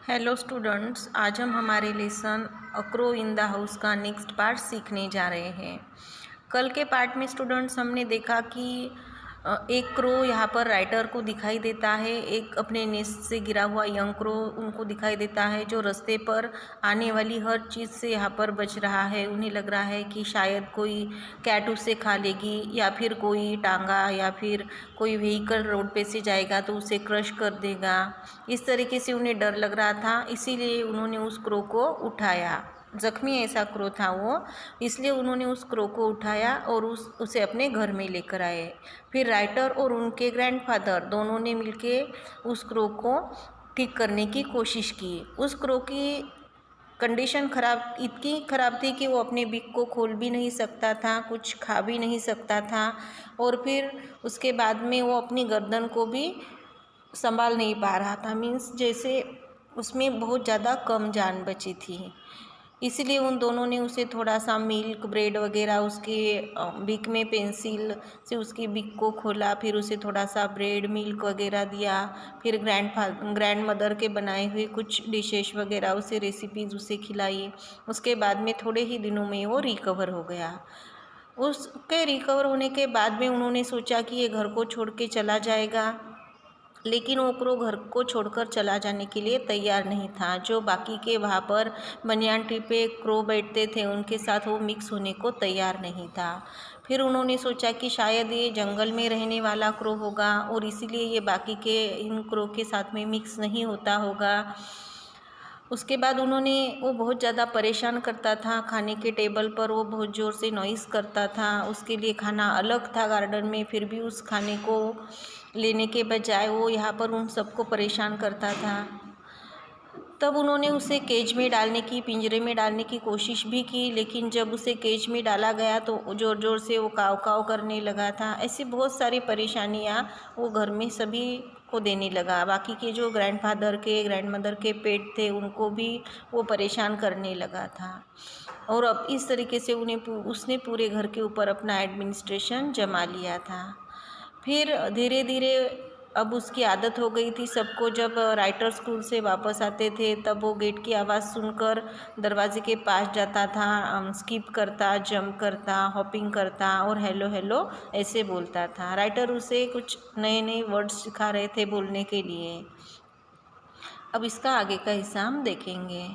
Hello students, आज हम हमारे lesson a crow in the house का नेक्स्ट पार्ट सीखने जा रहे हैं। कल के पार्ट में स्टूडेंट्स हमने देखा कि एक क्रो यहाँ पर राइटर को दिखाई देता है, एक अपने नेस्ट से गिरा हुआ यंग क्रो उनको दिखाई देता है जो रास्ते पर आने वाली हर चीज़ से यहाँ पर बच रहा है। उन्हें लग रहा है कि शायद कोई कैट उसे खा लेगी या फिर कोई टांगा या फिर कोई व्हीकल रोड पे से जाएगा तो उसे क्रश कर देगा। इस तरीके से उन्हें डर लग रहा था, इसीलिए उन्होंने उस क्रो को उठाया। जख्मी ऐसा क्रो था वो, इसलिए उन्होंने उस क्रो को उठाया और उसे अपने घर में लेकर आए। फिर राइटर और उनके ग्रैंडफादर दोनों ने मिलके उस क्रो को ठीक करने की कोशिश की। उस क्रो की कंडीशन इतनी ख़राब थी कि वो अपने बिक को खोल भी नहीं सकता था, कुछ खा भी नहीं सकता था और फिर उसके बाद में वो अपनी गर्दन को भी संभाल नहीं पा रहा था। मीन्स जैसे उसमें बहुत ज़्यादा कम जान बची थी। इसलिए उन दोनों ने उसे थोड़ा सा मिल्क ब्रेड वगैरह उसके बिक में पेंसिल से उसकी बिक को खोला, फिर उसे थोड़ा सा ब्रेड मिल्क वगैरह दिया। फिर ग्रैंड मदर के बनाए हुए कुछ डिशेस वगैरह उसे रेसिपीज़ उसे खिलाई। उसके बाद में थोड़े ही दिनों में वो रिकवर हो गया। उसके रिकवर होने के बाद में उन्होंने सोचा कि ये घर को छोड़ के चला जाएगा, लेकिन वो क्रो घर को छोड़कर चला जाने के लिए तैयार नहीं था। जो बाकी के वहाँ पर बनियान ट्री पे क्रो बैठते थे उनके साथ वो मिक्स होने को तैयार नहीं था। फिर उन्होंने सोचा कि शायद ये जंगल में रहने वाला क्रो होगा और इसीलिए ये बाकी के इन क्रो के साथ में मिक्स नहीं होता होगा। उसके बाद वो बहुत ज़्यादा परेशान करता था। खाने के टेबल पर वो बहुत ज़ोर से नॉइस करता था। उसके लिए खाना अलग था गार्डन में, फिर भी उस खाने को लेने के बजाय वो यहाँ पर उन सबको परेशान करता था। तब उन्होंने उसे केज में डालने की, पिंजरे में डालने की कोशिश भी की, लेकिन जब उसे केज में डाला गया तो ज़ोर ज़ोर से वो काव काव करने लगा था। ऐसी बहुत सारी परेशानियाँ वो घर में सभी को देने लगा। बाकी के जो ग्रैंडफादर के ग्रैंडमदर के पेट थे उनको भी वो परेशान करने लगा था। और अब इस तरीके से उसने पूरे घर के ऊपर अपना एडमिनिस्ट्रेशन जमा लिया था। फिर धीरे धीरे अब उसकी आदत हो गई थी सबको, जब राइटर स्कूल से वापस आते थे तब वो गेट की आवाज़ सुनकर दरवाजे के पास जाता था, स्किप करता, जंप करता, हॉपिंग करता और हेलो हेलो ऐसे बोलता था। राइटर उसे कुछ नए नए वर्ड्स सिखा रहे थे बोलने के लिए। अब इसका आगे का हिस्सा हम देखेंगे।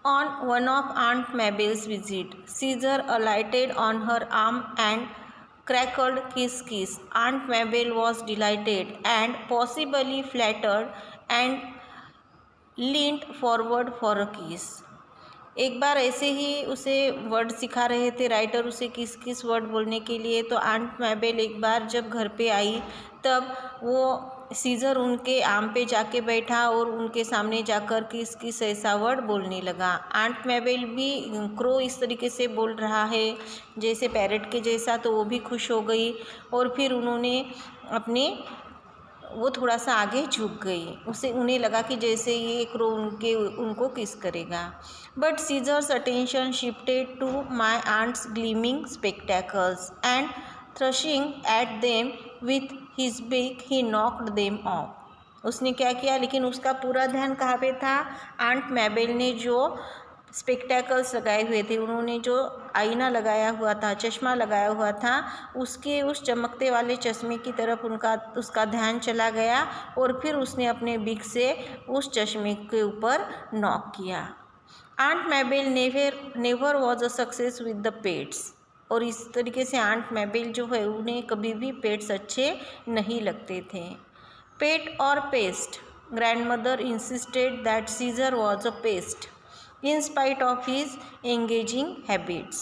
On one of Aunt Mabel's visit, Caesar alighted on her arm and crackled kiss kiss. Aunt Mabel was delighted and possibly flattered and leaned forward for a kiss. एक बार ऐसे ही उसे वर्ड सिखा रहे थे राइटर उसे किस किस वर्ड बोलने के लिए, तो आंट मैबेल एक बार जब घर पे आई तब वो सीजर उनके आम पे जाके बैठा और उनके सामने जाकर किस किस ऐसा वर्ड बोलने लगा। आंट मैबेल भी क्रो इस तरीके से बोल रहा है जैसे पैरेट के जैसा, तो वो भी खुश हो गई और फिर वो थोड़ा सा आगे झुक गई। उन्हें लगा कि जैसे ये क्रो उनको किस करेगा। But Caesar's attention shifted to my aunt's gleaming spectacles and thrashing at them with his beak he knocked them of. उसने क्या किया, लेकिन उसका पूरा ध्यान कहाँ पे था? आंट मैबेल ने जो स्पेक्टेकल्स लगाए हुए थे, उन्होंने जो आईना लगाया हुआ था, चश्मा लगाया हुआ था, उसके उस चमकते वाले चश्मे की तरफ उसका ध्यान चला गया और फिर उसने अपने बिक से उस चश्मे के ऊपर नॉक किया। Aunt Mabel never was a success with the pets. और इस तरीके से आंट मैबेल जो है उन्हें कभी भी पेट्स अच्छे नहीं लगते थे। पेट और pest, grandmother insisted that Caesar was a pest in spite of his engaging habits.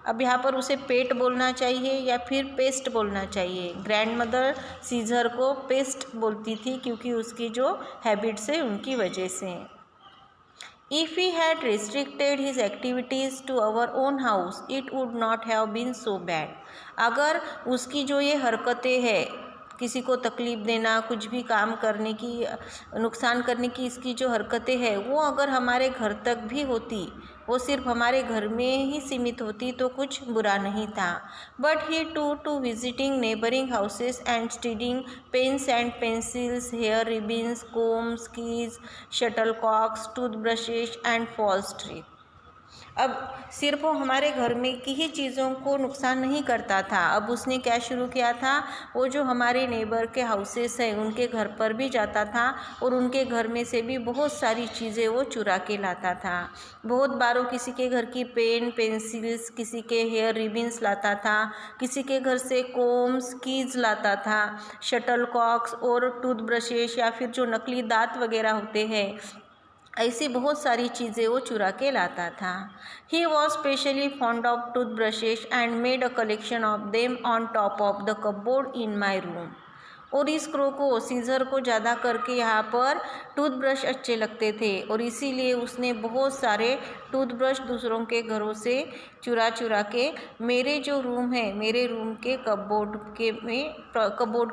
अब यहाँ पर उसे पेट बोलना चाहिए या फिर पेस्ट बोलना चाहिए? ग्रैंडमदर सीजर को पेस्ट बोलती थी क्योंकि उसकी जो हैबिट्स है उनकी वजह से। If he had restricted his activities to our own house, it would not have been so bad. अगर उसकी जो ये हरकतें हैं, किसी को तकलीफ़ देना, कुछ भी काम करने की, नुकसान करने की इसकी जो हरकतें हैं, वो अगर हमारे घर तक भी होती, वो सिर्फ हमारे घर में ही सीमित होती तो कुछ बुरा नहीं था। But he to visiting neighbouring houses and studying pens and pencils, hair ribbons, combs, keys, shuttlecocks, toothbrushes and false teeth. अब सिर्फ वो हमारे घर में की ही चीज़ों को नुकसान नहीं करता था, अब उसने क्या शुरू किया था, वो जो हमारे नेबर के हाउसेस हैं उनके घर पर भी जाता था और उनके घर में से भी बहुत सारी चीज़ें वो चुरा के लाता था। बहुत बार वो किसी के घर की पेन, पेंसिल्स, किसी के हेयर रिबन्स लाता था, किसी के घर से कोम्स, कीज लाता था, शटलकॉक्स और टूथब्रशेस या फिर जो नकली दांत वगैरह होते हैं, ऐसी बहुत सारी चीज़ें वो चुरा के लाता था। He was specially fond of toothbrushes and made a collection of them on top of the cupboard in my room. और इस क्रो को, सीजर को ज़्यादा करके यहाँ पर टूथब्रश अच्छे लगते थे और इसीलिए उसने बहुत सारे टूथब्रश दूसरों के घरों से चुरा चुरा के मेरे जो रूम है, मेरे रूम के कपबोर्ड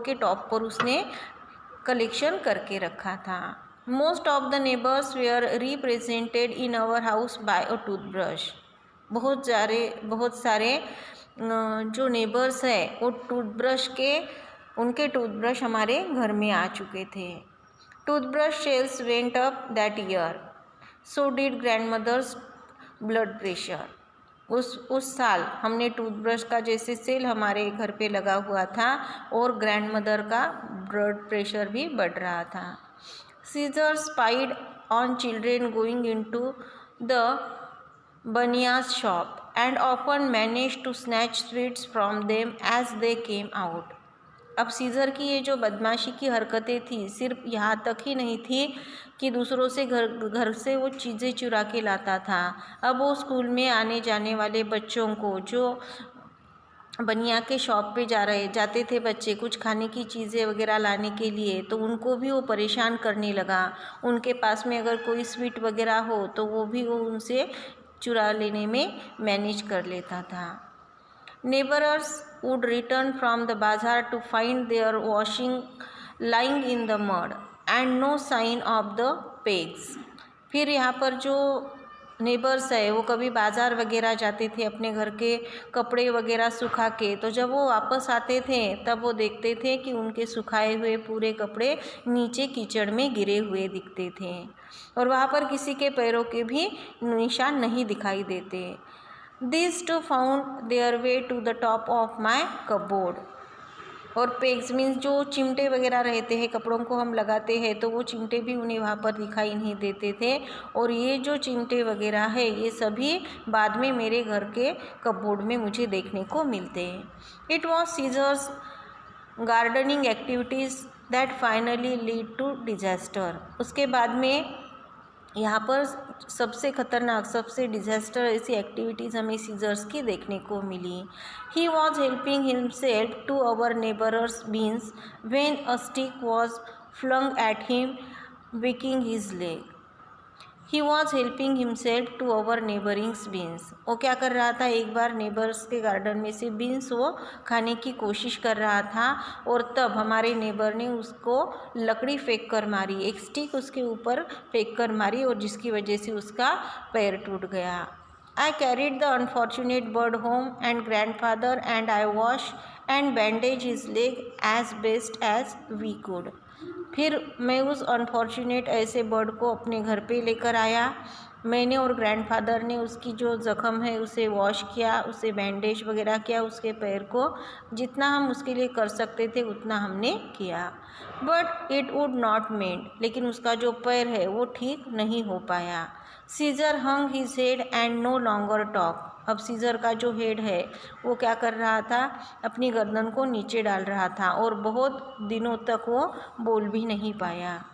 के टॉप पर उसने कलेक्शन करके रखा था। Most of the neighbors were represented in our house by a toothbrush. बहुत सारे जो नेबर्स हैं वो उनके टूथब्रश हमारे घर में आ चुके थे। Toothbrush sales went up that year, so did grandmother's blood pressure. उस साल हमने टूथब्रश का जैसे सेल हमारे घर पे लगा हुआ था और ग्रैंडमदर का ब्लड प्रेशर भी बढ़ रहा था। Caesar spied on children going into the Banya's shop and often managed to snatch sweets from them as they came out. अब सीज़र की ये जो बदमाशी की हरकतें थी, सिर्फ यहाँ तक ही नहीं थी कि दूसरों से घर से वो चीज़ें चुरा के लाता था। अब वो स्कूल में आने जाने वाले बच्चों को, जो बनिया के शॉप पे जाते थे बच्चे कुछ खाने की चीज़ें वगैरह लाने के लिए, तो उनको भी वो परेशान करने लगा। उनके पास में अगर कोई स्वीट वगैरह हो तो वो उनसे चुरा लेने में मैनेज कर लेता था। Neighbours would return from the bazaar to find their washing lying in the mud and no sign of the pegs. फिर यहाँ पर जो नेबर्स है वो कभी बाज़ार वगैरह जाते थे अपने घर के कपड़े वगैरह सुखा के, तो जब वो वापस आते थे तब वो देखते थे कि उनके सुखाए हुए पूरे कपड़े नीचे कीचड़ में गिरे हुए दिखते थे और वहाँ पर किसी के पैरों के भी निशान नहीं दिखाई देते। This too found their way to the top of my cupboard. और पेग्स मीन्स जो चिमटे वगैरह रहते हैं, कपड़ों को हम लगाते हैं तो वो चिमटे भी उन्हें वहाँ पर दिखाई नहीं देते थे और ये जो चिमटे वगैरह है ये सभी बाद में मेरे घर के कपबोर्ड में मुझे देखने को मिलते हैं। It was Caesar's gardening activities that finally lead to disaster. उसके बाद में यहाँ पर सबसे खतरनाक, सबसे डिजास्टर ऐसी एक्टिविटीज़ हमें सीजर्स की देखने को मिली। He was helping himself to our neighbours beans when a stick was flung at him breaking his leg. He was helping himself to our neighbours beans. वो क्या कर रहा था, एक बार नेबर्स के गार्डन में से बीन्स वो खाने की कोशिश कर रहा था और तब हमारे नेबर ने उसको लकड़ी फेंक कर मारी, एक स्टिक उसके ऊपर फेंक कर मारी और जिसकी वजह से उसका पैर टूट गया। I carried the unfortunate bird home and grandfather and I washed and bandaged his leg as best as we could. फिर मैं उस अनफॉर्चुनेट ऐसे बर्ड को अपने घर पे लेकर आया। मैंने और ग्रैंडफादर ने उसकी जो ज़ख़म है उसे वॉश किया, उसे बैंडेज वगैरह किया, उसके पैर को जितना हम उसके लिए कर सकते थे उतना हमने किया। बट इट वुड नॉट मेंड, लेकिन उसका जो पैर है वो ठीक नहीं हो पाया। Caesar hung his head and no longer talk. अब सीजर का जो हेड है वो क्या कर रहा था, अपनी गर्दन को नीचे डाल रहा था और बहुत दिनों तक वो बोल भी नहीं पाया।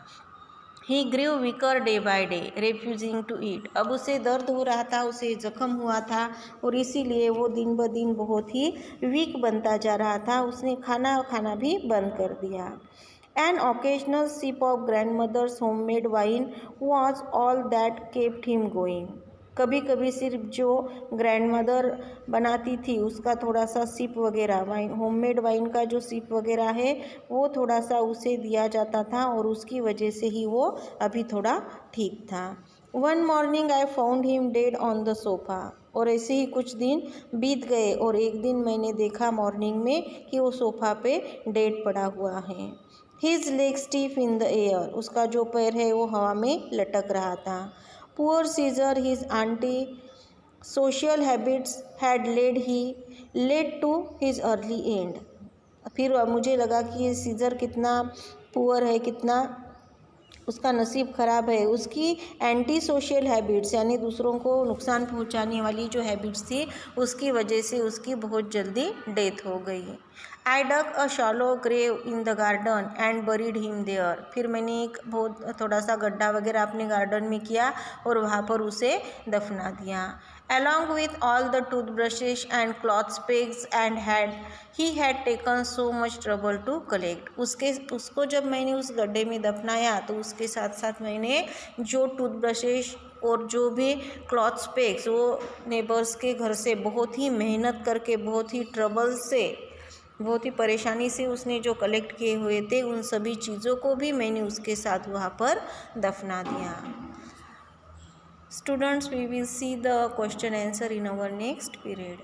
He grew weaker day by day refusing to eat. अब उसे दर्द हो रहा था, उसे जख्म हुआ था और इसीलिए वो दिन ब दिन बहुत ही वीक बनता जा रहा था। उसने खाना भी बंद कर दिया। An occasional sip of grandmother's homemade wine was all that kept him going. कभी कभी सिर्फ जो ग्रैंडमदर बनाती थी उसका थोड़ा सा सिप वगैरह, वाइन होममेड वाइन का जो सिप वगैरह है वो थोड़ा सा उसे दिया जाता था और उसकी वजह से ही वो अभी थोड़ा ठीक था। One morning I found him dead on the sofa. और ऐसे ही कुछ दिन बीत गए और एक दिन मैंने देखा मॉर्निंग में कि वो सोफ़ा पे डेड पड़ा हुआ है। His leg stiff in the air, उसका जो पैर है वो हवा में लटक रहा था। Poor Caesar, his anti social habits had led to his early end. फिर मुझे लगा कि ये सीजर कितना पुअर है, कितना उसका नसीब ख़राब है। उसकी एंटी सोशल हैबिट्स यानी दूसरों को नुकसान पहुंचाने वाली जो हैबिट्स थी उसकी वजह से उसकी बहुत जल्दी डेथ हो गई। I dug a shallow grave in the garden and buried him there. फिर मैंने एक बहुत थोड़ा सा गड्ढा वगैरह अपने गार्डन में किया और वहाँ पर उसे दफना दिया। Along with all the toothbrushes and cloth pegs and he had taken so much trouble to collect. उसको जब मैंने उस गड्ढे में दफनाया तो उसके साथ साथ मैंने जो टूथब्रशेस और जो भी क्लॉथ पेग्स वो नेबर्स के घर से बहुत ही मेहनत करके, बहुत ही ट्रबल से, बहुत ही परेशानी से उसने जो कलेक्ट किए हुए थे उन सभी चीज़ों को भी मैंने उसके साथ वहाँ पर दफना दिया। Students, we will see the question answer in our next period.